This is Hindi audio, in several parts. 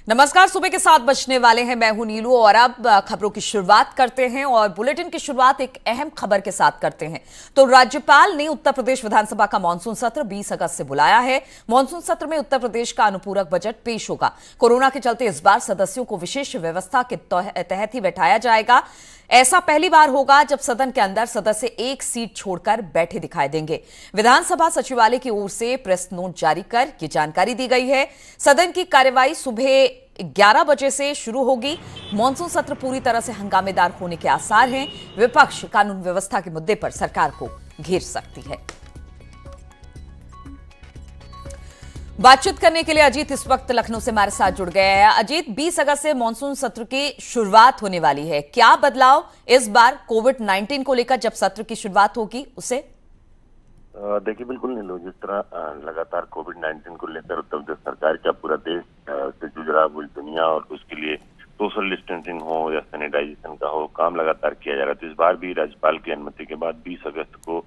नमस्कार। सुबह के 7 बजने वाले हैं। मैं हूं नीलू और अब खबरों की शुरुआत करते हैं और बुलेटिन की शुरुआत एक अहम खबर के साथ करते हैं। तो राज्यपाल ने उत्तर प्रदेश विधानसभा का मानसून सत्र 20 अगस्त से बुलाया है। मानसून सत्र में उत्तर प्रदेश का अनुपूरक बजट पेश होगा। कोरोना के चलते इस बार सदस्यों को विशेष व्यवस्था के तहत ही बैठाया जाएगा। ऐसा पहली बार होगा जब सदन के अंदर सदस्य एक सीट छोड़कर बैठे दिखाई देंगे। विधानसभा सचिवालय की ओर से प्रेस नोट जारी कर ये जानकारी दी गई है। सदन की कार्यवाही सुबह 11 बजे से शुरू होगी। मानसून सत्र पूरी तरह से हंगामेदार होने के आसार हैं। विपक्ष कानून व्यवस्था के मुद्दे पर सरकार को घेर सकती है। बातचीत करने के लिए अजीत इस वक्त लखनऊ से हमारे साथ जुड़ गए हैं। अजीत, 20 अगस्त से मानसून सत्र की शुरुआत होने वाली है। क्या बदलाव इस बार कोविड-19 को लेकर जब सत्र की शुरुआत होगी उसे? देखिए, बिल्कुल नहीं लो, जिस तरह लगातार कोविड-19 को लेकर उत्तर प्रदेश सरकार का पूरा देश से जूझ रहा, पूरी दुनिया, और उसके लिए सोशल डिस्टेंसिंग हो या सैनिटाइजेशन का हो, काम लगातार किया जा रहा है। तो इस बार भी राज्यपाल की अनुमति के बाद 20 अगस्त को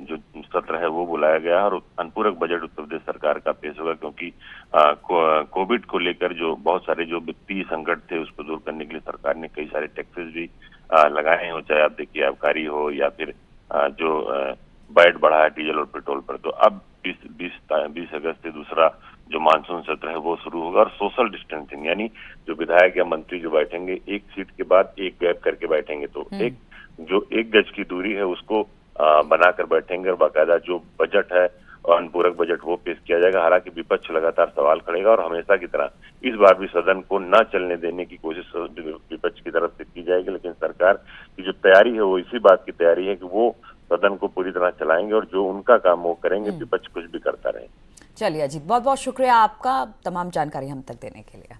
जो सत्र है वो बुलाया गया है और अनुपूरक बजट उत्तर प्रदेश सरकार का पेश होगा, क्योंकि कोविड को लेकर जो बहुत सारे जो वित्तीय संकट थे उसको दूर करने के लिए सरकार ने कई सारे टैक्सेस भी लगाए हैं, चाहे आप देखिए आबकारी हो या फिर जो वैट बढ़ा है डीजल और पेट्रोल पर। तो अब 20 अगस्त से दूसरा जो मानसून सत्र है वो शुरू होगा और सोशल डिस्टेंसिंग, यानी जो विधायक या मंत्री जो बैठेंगे एक सीट के बाद एक गैप करके बैठेंगे, तो एक गज की दूरी है उसको बनाकर बैठेंगे और बाकायदा जो बजट है और अनुपूरक बजट वो पेश किया जाएगा। हालांकि विपक्ष लगातार सवाल करेगा और हमेशा की तरह इस बार भी सदन को न चलने देने की कोशिश विपक्ष की तरफ से की जाएगी, लेकिन सरकार की जो तैयारी है वो इसी बात की तैयारी है कि वो सदन को पूरी तरह चलाएंगे और जो उनका काम वो करेंगे, विपक्ष कुछ भी करता रहे। चलिए अजीत, बहुत बहुत शुक्रिया आपका तमाम जानकारी हम तक देने के लिए।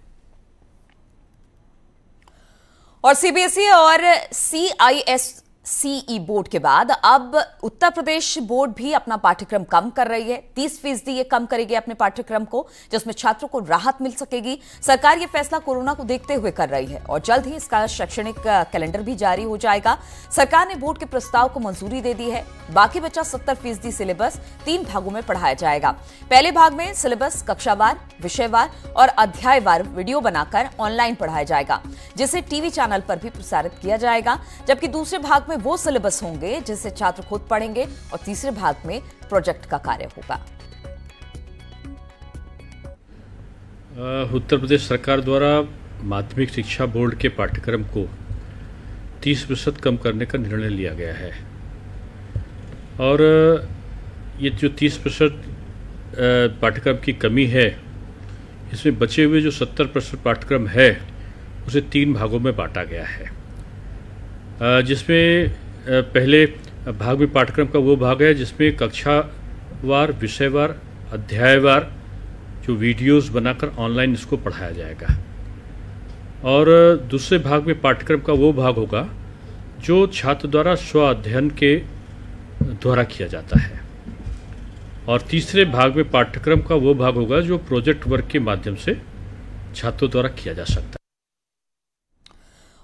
और सीबीएसई और सीआईएससीई बोर्ड के बाद अब उत्तर प्रदेश बोर्ड भी अपना पाठ्यक्रम कम कर रही है। 30% ये कम करेगी अपने पाठ्यक्रम को, जिसमें छात्रों को राहत मिल सकेगी। सरकार ये फैसला कोरोना को देखते हुए कर रही है और जल्द ही इसका शैक्षणिक कैलेंडर भी जारी हो जाएगा। सरकार ने बोर्ड के प्रस्ताव को मंजूरी दे दी है। बाकी बचा 70% सिलेबस 3 भागों में पढ़ाया जाएगा। पहले भाग में सिलेबस कक्षावार, विषयवार और अध्यायवार वीडियो बनाकर ऑनलाइन पढ़ाया जाएगा, जिसे टीवी चैनल पर भी प्रसारित किया जाएगा। जबकि दूसरे भाग में वो सिलेबस होंगे जिसे छात्र खुद पढ़ेंगे और तीसरे भाग में प्रोजेक्ट का कार्य होगा। उत्तर प्रदेश सरकार द्वारा माध्यमिक शिक्षा बोर्ड के पाठ्यक्रम को 30% कम करने का निर्णय लिया गया है और ये जो 30% पाठ्यक्रम की कमी है, इसमें बचे हुए जो 70% पाठ्यक्रम है उसे 3 भागों में बांटा गया है, जिसमें पहले भाग में पाठ्यक्रम का वो भाग है जिसमें कक्षावार, विषयवार, अध्यायवार जो वीडियोस बनाकर ऑनलाइन इसको पढ़ाया जाएगा। और दूसरे भाग में पाठ्यक्रम का वो भाग होगा जो छात्र द्वारा स्व अध्ययन के द्वारा किया जाता है। और तीसरे भाग में पाठ्यक्रम का वो भाग होगा जो प्रोजेक्ट वर्क के माध्यम से छात्रों द्वारा किया जा सकता है।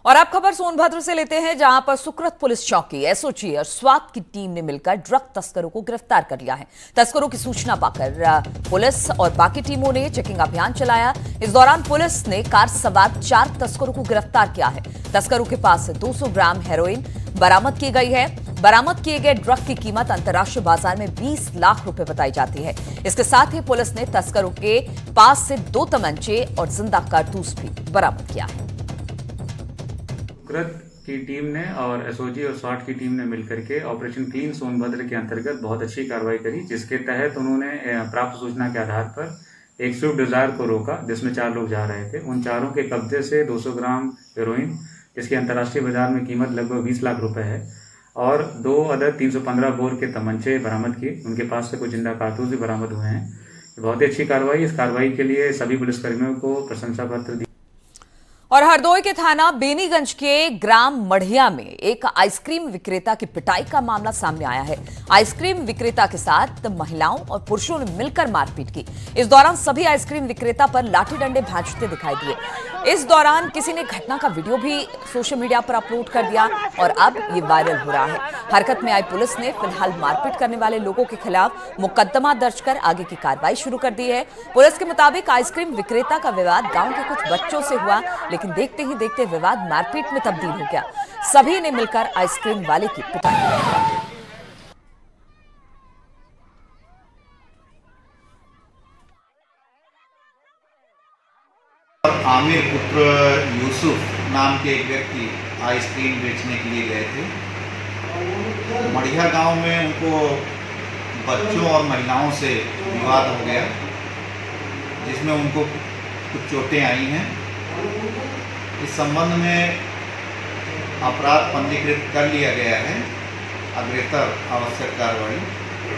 और अब खबर सोनभद्र से लेते हैं, जहां पर सुकृत पुलिस चौकी, एसओजी और स्वात की टीम ने मिलकर ड्रग तस्करों को गिरफ्तार कर लिया है। तस्करों की सूचना पाकर पुलिस और बाकी टीमों ने चेकिंग अभियान चलाया। इस दौरान पुलिस ने कार सवार 4 तस्करों को गिरफ्तार किया है। तस्करों के पास से 200 ग्राम हेरोइन बरामद की गई है। बरामद किए गए ड्रग की कीमत अंतर्राष्ट्रीय बाजार में 20 लाख रुपए बताई जाती है। इसके साथ ही पुलिस ने तस्करों के पास से 2 तमंचे और जिंदा कारतूस भी बरामद किया है। सुकृत की टीम ने और एसओजी और स्वाट की टीम ने मिलकर के ऑपरेशन क्लीन सोनभद्र के अंतर्गत बहुत अच्छी कार्रवाई करी, जिसके तहत उन्होंने प्राप्त सूचना के आधार पर एक स्विफ्ट डिजायर को रोका जिसमें 4 लोग जा रहे थे। उन चारों के कब्जे से 200 ग्राम हेरोइन, जिसकी अंतर्राष्ट्रीय बाजार में कीमत लगभग 20 लाख रुपए है, और 2 अदर 315 बोर के तमंचे बरामद किए। उनके पास से कुछ जिंदा कारतूस भी बरामद हुए हैं। बहुत ही अच्छी कार्रवाई। इस कार्रवाई के लिए सभी पुलिसकर्मियों को प्रशंसा पत्र दिया। और हरदोई के थाना बेनीगंज के ग्राम मढ़िया में एक आइसक्रीम विक्रेता की पिटाई का मामला सामने आया है। आइसक्रीम विक्रेता के साथ महिलाओं और पुरुषों ने मिलकर मारपीट की। इस दौरान सभी आइसक्रीम विक्रेता पर लाठी डंडे भांजते दिखाई दिए। इस दौरान किसी ने घटना का वीडियो भी सोशल मीडिया पर अपलोड कर दिया और अब ये वायरल हो रहा है। हरकत में आई पुलिस ने फिलहाल मारपीट करने वाले लोगों के खिलाफ मुकदमा दर्ज कर आगे की कार्रवाई शुरू कर दी है। पुलिस के मुताबिक आइसक्रीम विक्रेता का विवाद गांव के कुछ बच्चों से हुआ, लेकिन देखते ही देखते विवाद मारपीट में तब्दील हो गया। सभी ने मिलकर आइसक्रीम वाले की पिटाई की। आमिर पुत्र यूसुफ नाम के एक व्यक्ति आइसक्रीम बेचने के लिए गए थे। मढ़िया गांव में उनको बच्चों और महिलाओं से विवाद हो गया, जिसमें उनको कुछ चोटें आई हैं। इस संबंध में अपराध पंजीकृत कर लिया गया है। अग्रेतर आवश्यक कार्रवाई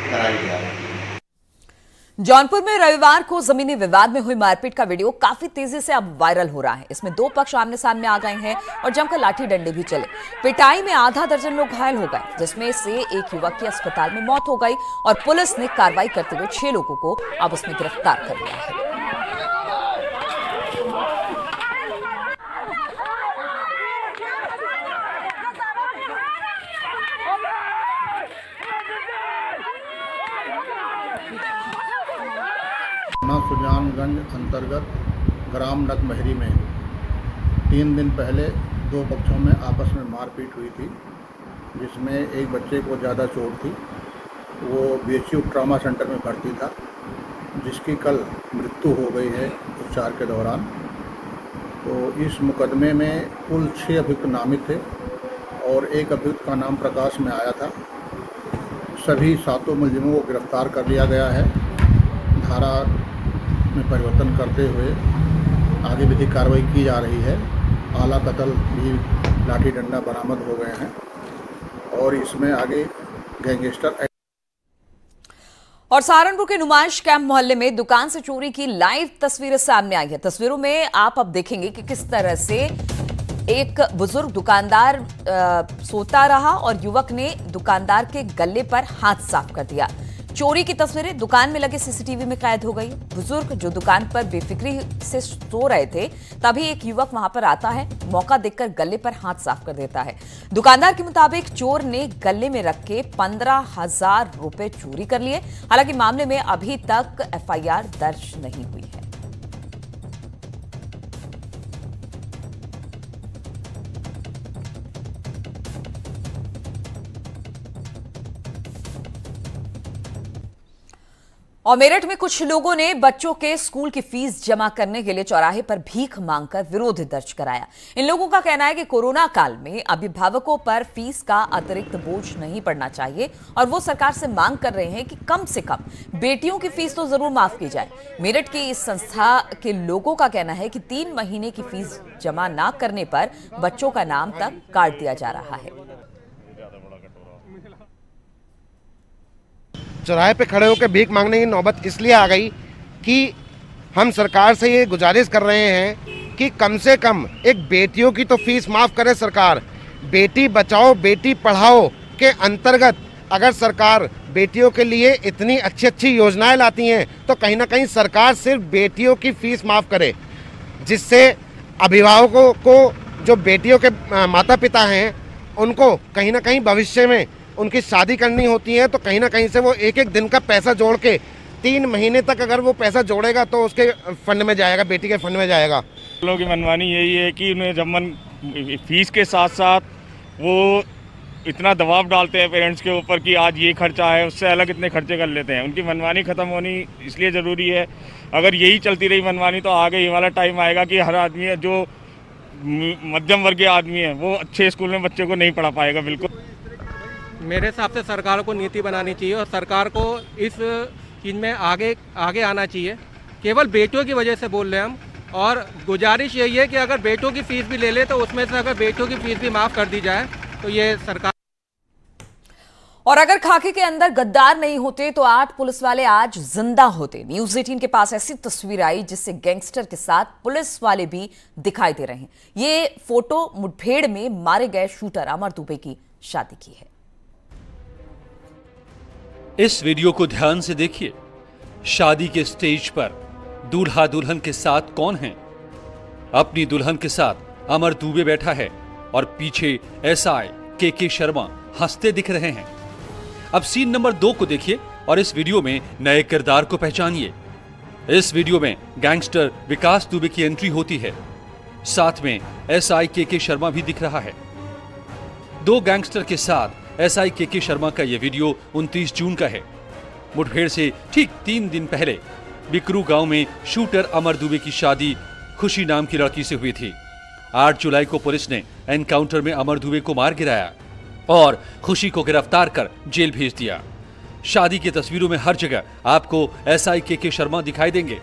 कराई जा रही है। जौनपुर में रविवार को जमीनी विवाद में हुई मारपीट का वीडियो काफी तेजी से अब वायरल हो रहा है। इसमें दो पक्ष आमने सामने आ गए हैं और जमकर लाठी डंडे भी चले। पिटाई में आधा दर्जन लोग घायल हो गए, जिसमें से एक युवक की अस्पताल में मौत हो गई और पुलिस ने कार्रवाई करते हुए 6 लोगों को अब उसमें गिरफ्तार कर लिया है। सुजानगंज अंतर्गत ग्राम नकमहरी में 3 दिन पहले दो पक्षों में आपस में मारपीट हुई थी, जिसमें एक बच्चे को ज़्यादा चोट थी। वो बीएचयू ट्रॉमा सेंटर में भर्ती था, जिसकी कल मृत्यु हो गई है उपचार के दौरान। तो इस मुकदमे में कुल 6 अभियुक्त नामित थे और एक अभियुक्त का नाम प्रकाश में आया था। सभी 7 मुलजिमों को गिरफ्तार कर लिया गया है। धारा में परिवर्तन करते हुए आगे विधिक कार्रवाई की जा रही है। आला कत्ल भी लाठी डंडा बरामद हो गए हैं और इसमें आगे गैंगस्टर। और सहारनपुर के नुमाइश कैंप मोहल्ले में दुकान से चोरी की लाइव तस्वीरें सामने आई है। तस्वीरों में आप अब देखेंगे कि किस तरह से एक बुजुर्ग दुकानदार सोता रहा और युवक ने दुकानदार के गले पर हाथ साफ कर दिया। चोरी की तस्वीरें दुकान में लगे सीसीटीवी में कैद हो गई। बुजुर्ग जो दुकान पर बेफिक्री से सो रहे थे, तभी एक युवक वहां पर आता है। मौका देखकर गले पर हाथ साफ कर देता है। दुकानदार के मुताबिक चोर ने गले में रख के 15,000 रुपए चोरी कर लिए। हालांकि मामले में अभी तक एफआईआर दर्ज नहीं हुई है। और मेरठ में कुछ लोगों ने बच्चों के स्कूल की फीस जमा करने के लिए चौराहे पर भीख मांगकर विरोध दर्ज कराया। इन लोगों का कहना है कि कोरोना काल में अभिभावकों पर फीस का अतिरिक्त बोझ नहीं पड़ना चाहिए और वो सरकार से मांग कर रहे हैं कि कम से कम बेटियों की फीस तो जरूर माफ की जाए। मेरठ की इस संस्था के लोगों का कहना है कि 3 महीने की फीस जमा न करने पर बच्चों का नाम तक काट दिया जा रहा है। चौराहे पे खड़े होकर भीख मांगने की नौबत इसलिए आ गई कि हम सरकार से ये गुजारिश कर रहे हैं कि कम से कम एक बेटियों की तो फीस माफ़ करे सरकार। बेटी बचाओ बेटी पढ़ाओ के अंतर्गत अगर सरकार बेटियों के लिए इतनी अच्छी अच्छी योजनाएं लाती हैं तो कहीं ना कहीं सरकार सिर्फ बेटियों की फीस माफ़ करे, जिससे अभिभावकों को जो बेटियों के माता पिता हैं उनको कहीं ना कहीं भविष्य में उनकी शादी करनी होती है तो कहीं ना कहीं से वो एक एक दिन का पैसा जोड़ के 3 महीने तक अगर वो पैसा जोड़ेगा तो उसके फंड में जाएगा, बेटी के फंड में जाएगा। लोगों की मनमानी यही है कि उन्हें जब फीस के साथ साथ वो इतना दबाव डालते हैं पेरेंट्स के ऊपर कि आज ये खर्चा है, उससे अलग इतने खर्चे कर लेते हैं। उनकी मनमानी ख़त्म होनी इसलिए ज़रूरी है। अगर यही चलती रही मनमानी तो आगे ये वाला टाइम आएगा कि हर आदमी है जो मध्यम वर्गीय आदमी है वो अच्छे स्कूल में बच्चे को नहीं पढ़ा पाएगा। बिल्कुल मेरे हिसाब से सरकार को नीति बनानी चाहिए और सरकार को इस चीज़ में आगे आना चाहिए। केवल बेटियों की वजह से बोल रहे हैं हम, और गुजारिश यही है कि अगर बेटियों की फीस भी ले ले तो उसमें से अगर बेटियों की फीस भी माफ़ कर दी जाए तो ये सरकार। और अगर खाकी के अंदर गद्दार नहीं होते तो 8 पुलिस वाले आज जिंदा होते। न्यूज 18 के पास ऐसी तस्वीर आई जिससे गैंगस्टर के साथ पुलिस वाले भी दिखाई दे रहे हैं। ये फोटो मुठभेड़ में मारे गए शूटर अमर दुबे की शादी की है। इस वीडियो को ध्यान से देखिए। शादी के स्टेज पर दूल्हा दुल्हन के साथ कौन है? अपनी दुल्हन के साथ अमर दुबे बैठा है और पीछे एसआई के शर्मा हंसते दिख रहे हैं। अब सीन नंबर 2 को देखिए और इस वीडियो में नए किरदार को पहचानिए। इस वीडियो में गैंगस्टर विकास दुबे की एंट्री होती है, साथ में एसआई के शर्मा भी दिख रहा है। 2 गैंगस्टर के साथ एसआई के शर्मा का यह वीडियो 29 जून का है। मुठभेड़ से ठीक 3 दिन पहले बिकरू गांव में शूटर अमर दुबे की शादी खुशी नाम की लड़की से हुई थी। 8 जुलाई को पुलिस ने एनकाउंटर में अमर दुबे को मार गिराया और खुशी को गिरफ्तार कर जेल भेज दिया। शादी की तस्वीरों में हर जगह आपको एसआई के शर्मा दिखाई देंगे।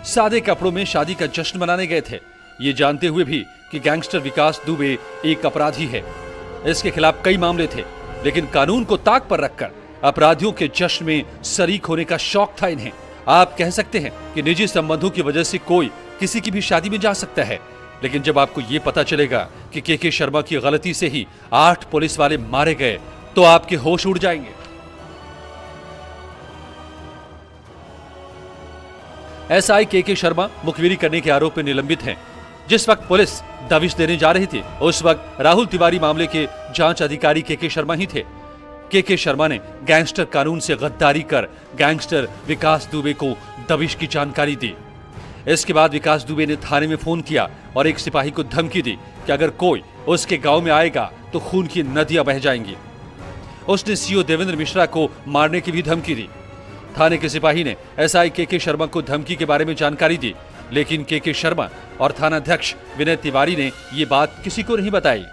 सादे कपड़ों में शादी का जश्न मनाने गए थे, ये जानते हुए भी कि गैंगस्टर विकास दुबे एक अपराधी है। इसके खिलाफ कई मामले थे, लेकिन कानून को ताक पर रखकर अपराधियों के जश्न में शरीक होने का शौक था इन्हें। आप कह सकते हैं कि निजी संबंधों की वजह से कोई किसी की भी शादी में जा सकता है, लेकिन जब आपको यह पता चलेगा कि के शर्मा की गलती से ही 8 पुलिस वाले मारे गए तो आपके होश उड़ जाएंगे। एसआई के शर्मा मुखबिरी करने के आरोप में निलंबित हैं। जिस वक्त पुलिस दबिश देने जा रही थी उस वक्त राहुल तिवारी मामले के जांच अधिकारी के शर्मा ही थे। के शर्मा ने गैंगस्टर कानून से गद्दारी कर गैंगस्टर विकास दुबे को दबिश की जानकारी दी। इसके बाद विकास दुबे ने थाने में फोन किया और एक सिपाही को धमकी दी कि अगर कोई उसके गांव में आएगा तो खून की नदियां बह जाएंगी। उसने सीओ देवेंद्र मिश्रा को मारने की भी धमकी दी। थाने के सिपाही ने एसआई के शर्मा को धमकी के बारे में जानकारी दी, लेकिन के शर्मा और थानाध्यक्ष विनय तिवारी ने ये बात किसी को नहीं बताई।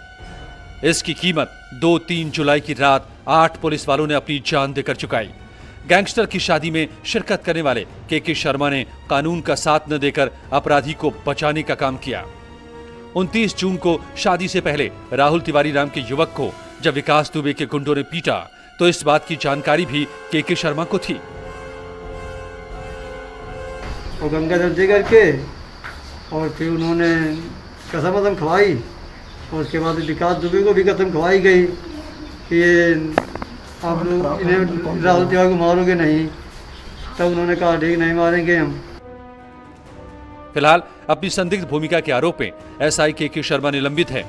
इसकी कीमत 2-3 जुलाई की रात 8 पुलिस वालों ने अपनी जान देकर चुकाई। गैंगस्टर की शादी में शिरकत करने वाले के शर्मा ने कानून का साथ न देकर अपराधी को बचाने का काम किया। 29 जून को शादी से पहले राहुल तिवारी नाम के युवक को जब विकास दुबे के गुंडों ने पीटा तो इस बात की जानकारी भी के शर्मा को थी। और गंगा जल करके और फिर उन्होंने कसम खवाई और उसके बाद विकास दुबे को भी कसम खवाई गई कि ये आप लोग इन्हें राहुल तिवारी को मारोगे नहीं। तब उन्होंने कहा ठीक नहीं मारेंगे हम। फिलहाल अपनी संदिग्ध भूमिका के आरोप में एसआई के शर्मा निलंबित है।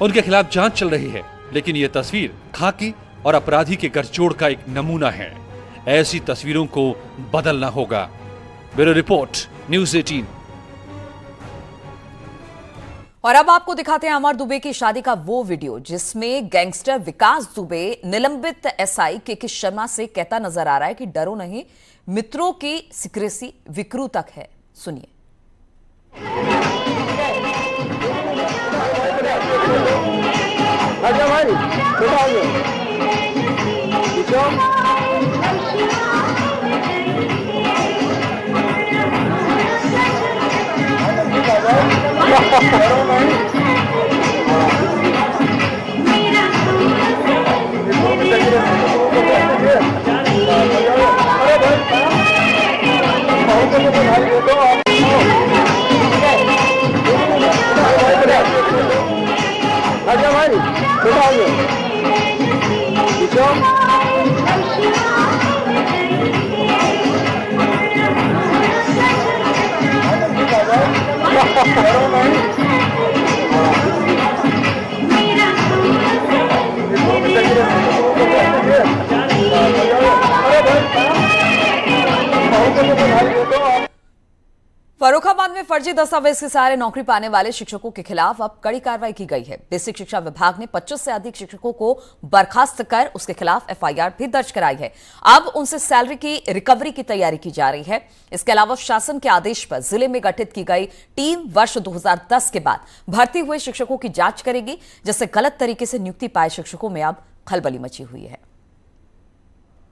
उनके खिलाफ जांच चल रही है, लेकिन यह तस्वीर खाकी और अपराधी के गठजोड़ का एक नमूना है। ऐसी तस्वीरों को बदलना होगा। Bureau report, news 18। और अब आपको दिखाते हैं अमर दुबे की शादी का वो वीडियो जिसमें गैंगस्टर विकास दुबे निलंबित एसआई के शर्मा से कहता नजर आ रहा है कि डरो नहीं, मित्रों की सिक्रेसी विक्रू तक है। सुनिए। फर्रुखाबाद में फर्जी दस्तावेज के सहारे नौकरी पाने वाले शिक्षकों के खिलाफ अब कड़ी कार्रवाई की गई है। बेसिक शिक्षा विभाग ने 25 से अधिक शिक्षकों को बर्खास्त कर उसके खिलाफ एफआईआर भी दर्ज कराई है। अब उनसे सैलरी की रिकवरी की तैयारी की जा रही है। इसके अलावा शासन के आदेश पर जिले में गठित की गई टीम वर्ष 2010 के बाद भर्ती हुए शिक्षकों की जांच करेगी, जिससे गलत तरीके से नियुक्ति पाए शिक्षकों में अब खलबली मची हुई है।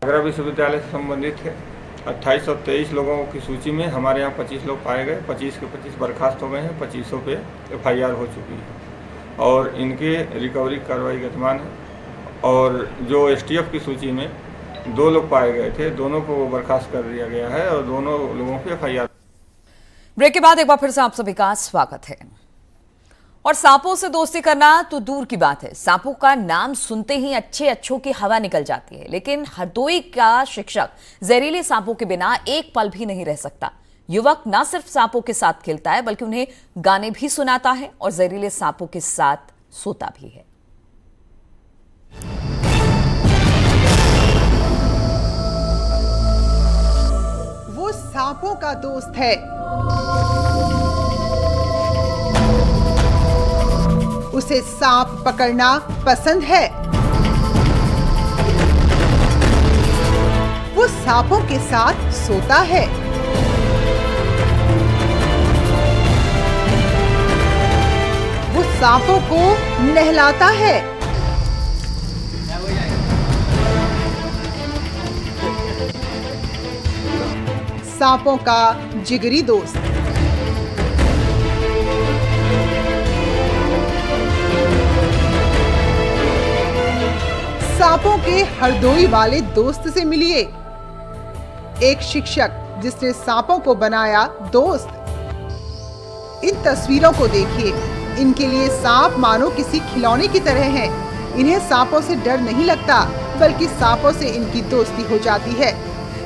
आगरा विश्वविद्यालय से संबंधित है 2823 लोगों की सूची में हमारे यहाँ 25 लोग पाए गए। 25 के 25 बर्खास्त हो गए हैं। 2500 पे एफआईआर हो चुकी है और इनके रिकवरी कार्रवाई गतिमान है। और जो STF की सूची में 2 लोग पाए गए थे, दोनों को बर्खास्त कर दिया गया है और दोनों लोगों पे FIR। ब्रेक के बाद एक बार फिर से आप सभी का स्वागत है। और सांपों से दोस्ती करना तो दूर की बात है, सांपों का नाम सुनते ही अच्छों की हवा निकल जाती है। लेकिन हरदोई का शिक्षक जहरीले सांपों के बिना एक पल भी नहीं रह सकता। युवक न सिर्फ सांपों के साथ खेलता है बल्कि उन्हें गाने भी सुनाता है और जहरीले सांपों के साथ सोता भी है। वो सांपों का दोस्त है, उसे सांप पकड़ना पसंद है। वो सांपों के साथ सोता है। वो सांपों को नहलाता है। सांपों का जिगरी दोस्त। सांपों के हरदोई वाले दोस्त से मिलिए, एक शिक्षक जिसने सांपों को बनाया दोस्त। इन तस्वीरों को देखिए, इनके लिए सांप मानो किसी खिलौने की तरह हैं। इन्हें सांपों से डर नहीं लगता बल्कि सांपों से इनकी दोस्ती हो जाती है।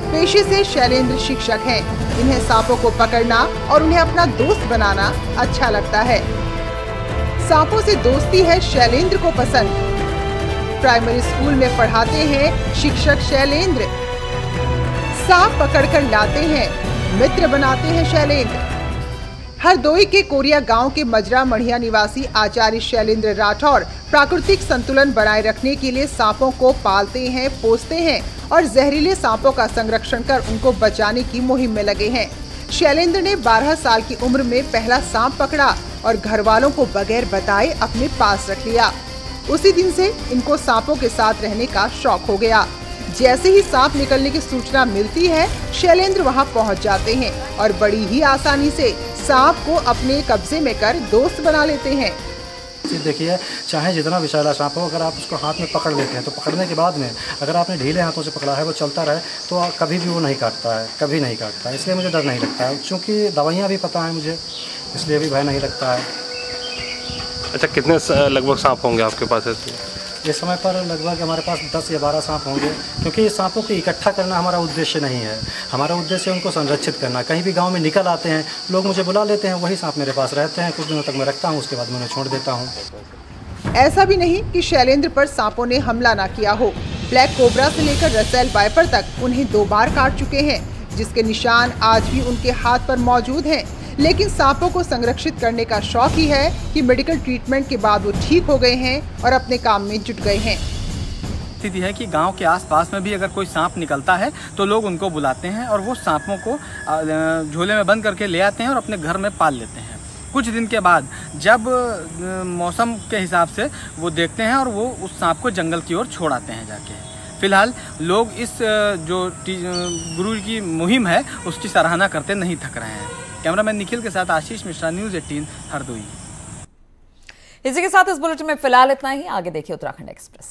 पेशे से शैलेंद्र शिक्षक हैं। इन्हें सांपों को पकड़ना और उन्हें अपना दोस्त बनाना अच्छा लगता है। सांपों से दोस्ती है शैलेंद्र को पसंद। प्राइमरी स्कूल में पढ़ाते हैं शिक्षक शैलेंद्र। सांप पकड़कर लाते हैं, मित्र बनाते हैं शैलेंद्र। हरदोई के कोरिया गांव के मजरा मढ़िया निवासी आचार्य शैलेंद्र राठौर प्राकृतिक संतुलन बनाए रखने के लिए सांपों को पालते हैं, पोसते हैं और जहरीले सांपों का संरक्षण कर उनको बचाने की मुहिम में लगे हैं। शैलेंद्र ने 12 साल की उम्र में पहला सांप पकड़ा और घर वालों को बगैर बताए अपने पास रख लिया। उसी दिन से इनको सांपों के साथ रहने का शौक हो गया। जैसे ही सांप निकलने की सूचना मिलती है, शैलेंद्र वहां पहुंच जाते हैं और बड़ी ही आसानी से सांप को अपने कब्जे में कर दोस्त बना लेते हैं। देखिए, चाहे जितना विषैला सांप हो, अगर आप उसको हाथ में पकड़ लेते हैं तो पकड़ने के बाद में अगर आपने ढीले हाथों से पकड़ा है, वो चलता रहे तो कभी भी वो नहीं काटता है, कभी नहीं काटता है। इसलिए मुझे डर नहीं लगता है, क्योंकि दवाइयाँ भी पता है मुझे, इसलिए भी भय नहीं लगता है। अच्छा, कितने लगभग सांप होंगे आपके पास ऐसे? इस समय पर लगभग हमारे पास 10 या 12 सांप होंगे, क्योंकि सांपों को इकट्ठा करना हमारा उद्देश्य नहीं है। हमारा उद्देश्य उनको संरक्षित करना। कहीं भी गांव में निकल आते हैं, लोग मुझे बुला लेते हैं, वही सांप मेरे पास रहते हैं, कुछ दिनों तक मैं रखता हूं, उसके बाद मैं उन्हें छोड़ देता हूं। ऐसा भी नहीं कि शैलेंद्र पर सांपों ने हमला ना किया हो। ब्लैक कोबरा से लेकर रसेल वाइपर तक उन्हें 2 बार काट चुके हैं, जिसके निशान आज भी उनके हाथ पर मौजूद हैं। लेकिन सांपों को संरक्षित करने का शौक ही है कि मेडिकल ट्रीटमेंट के बाद वो ठीक हो गए हैं और अपने काम में जुट गए हैं। स्थिति है कि गांव के आसपास में भी अगर कोई सांप निकलता है तो लोग उनको बुलाते हैं और वो सांपों को झोले में बंद करके ले आते हैं और अपने घर में पाल लेते हैं। कुछ दिन के बाद जब मौसम के हिसाब से वो देखते हैं और वो उस सांप को जंगल की ओर छोड़ आते हैं जाके। फिलहाल लोग इस जो गुरु की मुहिम है उसकी सराहना करते नहीं थक रहे हैं। कैमरामैन निखिल के साथ आशीष मिश्रा, न्यूज़ 18 हरदोई। इसी के साथ इस बुलेटिन में फिलहाल इतना ही। आगे देखिए उत्तराखंड एक्सप्रेस।